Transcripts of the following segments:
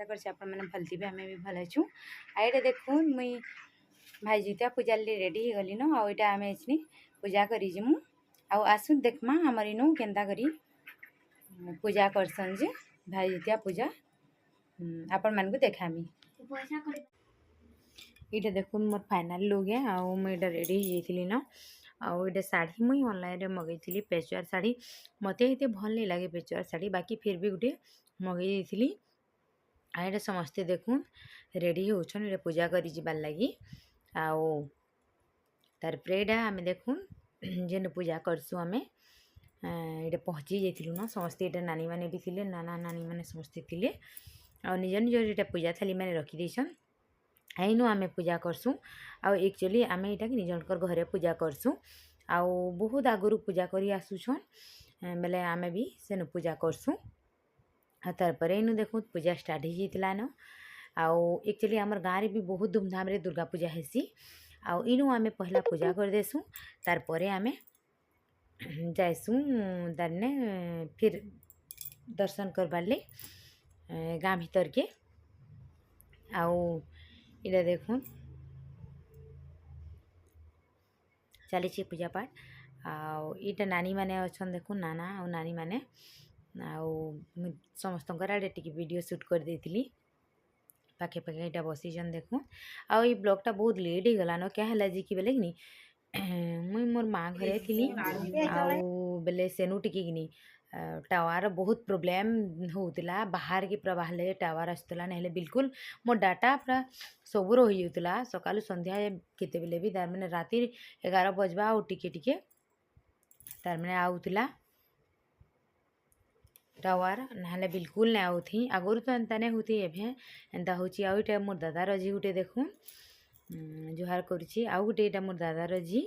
करछे आपण माने भल थिबे हमें भी भल अछु। आ एटा देखुन मुई भाई जीता पूजा ले रेडी हो गली न आ एटा हमें एछनी पूजा करी जिमु आ आसु देखमा हमर इनु केंदा करी पूजा करसन जे भाई जीता पूजा आपण मान को देखामी। इटा देखुन मोर फाइनल लुक है आ मु एटा रेडी हो जेथिली न आ एटा साड़ी मुई ऑनलाइन रे मगैथिली पेचवार साड़ी मते हेते भल नहीं लागे पेचवार साड़ी बाकी फिर भी गुटे मगै देथिली। आ एटा समस्ते देखुन रेडी होछन एटा पूजा करी जिबार लागी आओ तार प्रेडा आमे देखुन जेन पूजा करसु आमे एटा पहुँची जाइथिलु न समस्ते एटा नानी माने भी थिले नाना नानी माने समस्ते थिले आ निज निज एटा पूजा थाली माने रखी देछन आइनु आमे पूजा करसु आ एक्चुअली आमे एटा कि निजनकर घरे पूजा करसु आ बहुत आगुरु पूजा करी आसुछन बेले आमे भी सेनु पूजा करसु आ तार परे इनु देखु पूजा स्टार्ट हो जाइतिला न आउ एक्चुअली हमर गाँव रे भी बहुत धूमधाम रे दुर्गा पूजा हेसी आउ इनु आमे पहला पूजा कर देसु तार परे आमे जाइसु तारने फिर दर्शन करबार ले गाँ भीतर के आउ इला देखुन चली पूजा पाठ आउ इटा नानी माने अछन देखुन नाना और नानी माने आउ समस्त आड़े टिके वीडियो शूट कर देथिली पाखे पाखे इटा बसीजन देखुन आउ ई ब्लॉगटा बहुत लेट हो गला न क्या है जी कि बेले कि मुई मोर माँ घरे थिली आउ बेले सेनु टिके कि टावर बहुत प्रोब्लेम होउतिला बाहर की पूरा बाहर टावर आसुला ना बिल्कुल मो डाटा पूरा सब रही होता सकालू संध्या केते बेले भी तार माने राति 11 बजबा और टिके टिके तार माने आउतिला टावर ना बिल्कुल नहीं आउथी आगुरी तो एंता नहीं होती एभे एंता होची आउ इटा मोर दादा रजी गुटे देखुन जुहार करुची आउ गुटे इटा मोर दादा रजी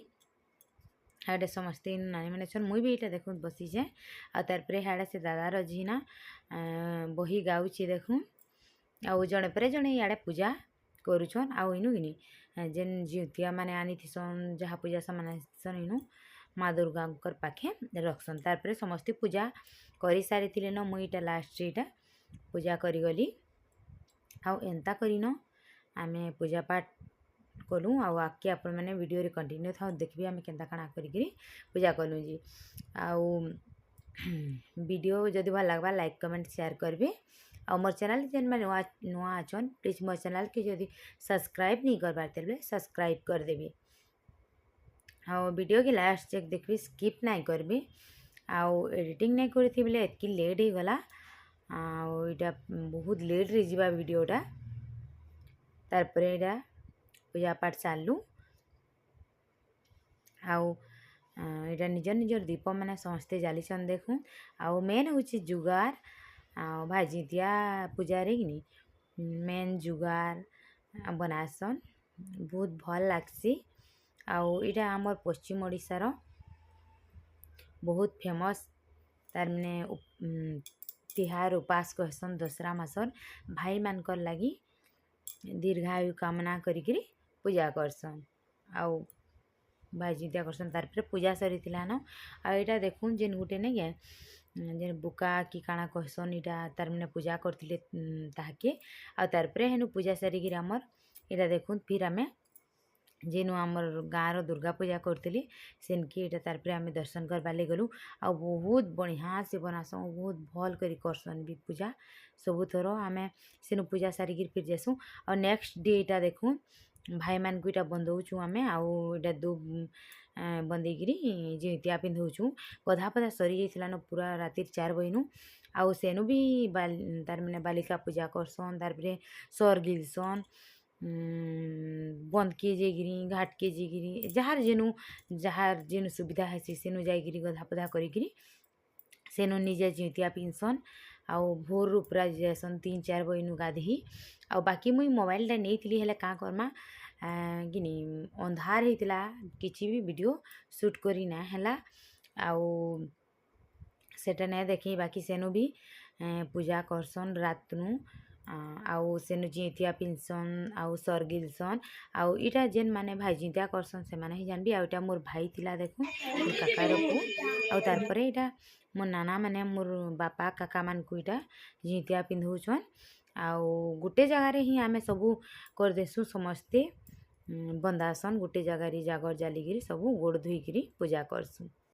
हाड़े समस्ते नानी मैंने छन मुई भी इटा देखुन बसी जाए आ तार परे हाड़े से दादा रजी ना बही गाउची देखुन आउ जड़े पर जड़े इे पूजा करुछन आउ इनु कि जेन जितिया माने आनी थीसन जहाँ पूजा सामान आसन इनु माँ दुर्गा पाखे रखसन तार परे समस्ते पूजा करी सारी थिले न मुई इटा लास्ट इटा पूजा करी गली आउ एंता करी न आमे पूजा पाठ कलु आउ आके आपण मैंने वीडियो रे कंटिन्यू था देखबी आमे केंता काना करी पूजा कलु जी आउ वीडियो जदि भल लगवा लाइक कमेंट शेयर करबे और मोर चैनल जेन में नुआ अछन प्लीज मोर चैनल के जदि सब्सक्राइब नहीं कर पाते बेले सब्सक्राइब कर देबे और वीडियो के लास्ट चेक देखबी स्किप नहीं करबे आउ एडिटिंग नहीं करी बेले एतकी लेट हो गला आउ इटा बहुत लेट रे जीवा वीडियोटा तार परे इटा पूजा पाठ चालू आउ इटा निजर निजर दीप मैंने समस्ते जालीछन देखुन आउ मेन हूँ जुगार आ भाई जीतिया पूजा रे कि मेन जुगार बनासन बहुत भल लागसी आउ इटा आमर पश्चिम ओडिशार बहुत फेमस तार माने तिहार उपास कहसन दसरा मासर भाई मानकर लगी दीर्घायु कामना करी पूजा करसन आउ भाई जीतिया करसन तार पर पूजा सरी न आ इटा देखुन जेन गुटे नहीं गए जेन बुका कि काଣା कहसन इटा तार माने पूजा करथिले ताके आ तार पर हेनु पूजा सारिकी आमर इटा देखुन फिर आमे जेनु आमर गाँव दुर्गा पूजा करथिली सेनकी इटा तार पर आमे दर्शन करबा ले गलु आ बहुत बढ़िया से बनासन बहुत भल करी करसन भी पूजा सबु थर आमे सेनु पूजा सारिकी फिर जेसु और नेक्स्ट डे इटा देखुन भाई मान को इटा बंधौचु आमे आउ इटा दो बंदेगिरी जितिया पिंधौचु गधा पधा सरी जाइथिला न पूरा राति 4 बजेनु आउ सेनु भी तार माने बालिका पूजा करसन तार परे सर गिलसन बंद के जेगिरी घाट के जेगिरी जहार जेनु सुविधा है सेनु जाइगिरी गधा पधा करिगिरी सेनु निजे जितिया पिंधसन आउ भोर उपरा जासन 3-4 बजेनु गाधी आउ बाकी मुई मोबाइल नहीं थी हेले का करमा कि अंधार होता किसी भी वीडियो शूट करी ना हैला आउ सेटा नहीं देखे बाकी सेनु भी पूजा करसन रात नु आउ सेनु जितिया पिंधसन आउ सर गिलसन आउ इटा जेन माने भाई जितिया करसन से माने ही जानबी आउ इटा मोर भाई थिला देखु मोर काकार को आउ तार परे इटा मोर नाना माने मोर बापा काका मान को इटा जितिया पिंधौछन आउ गुटे जगार ही आमे सबू करदेसु समस्ते बंदासन गुटे जगार जागर जालिकी सबू गोड़ धोइकी पूजा करसु।